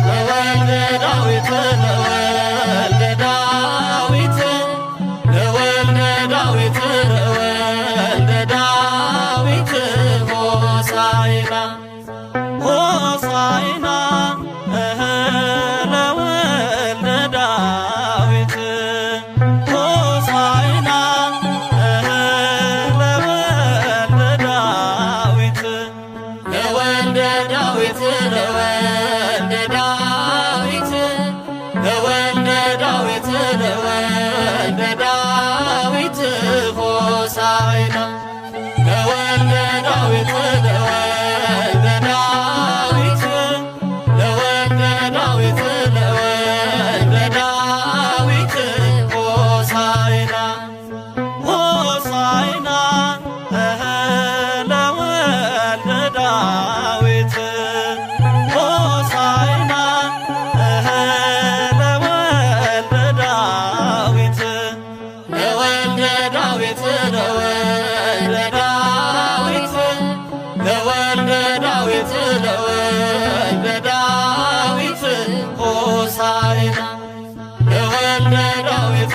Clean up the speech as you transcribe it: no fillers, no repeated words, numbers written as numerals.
ለወልደ ዳዊት ለወልደ ዳዊት ለወልደ ዳዊት ለወልደ ዳዊት ሆሳዕና ሆሳዕና ለወልደ ዳዊት ሆሳዕና ለወልደ ዳዊት ለወልደ ዳዊት ለወልደ ዳዊት ለወልደ ዳዊት ለወልደ ዳዊት ሆሳዕና ለወልደ ዳዊት ለወልደ ዳዊት ለወልደ ዳዊት ለወልደ ዳዊት ሆሳዕና ሆሳዕና ለወልደ ዳዊት ሆሳዕና ለወልደ ዳዊት ለወልደ ዳዊት ለወልደ ዳዊት ለወልደ ዳዊት ለወልደ ዳዊት ሆሳዕና ለወልደ ዳዊት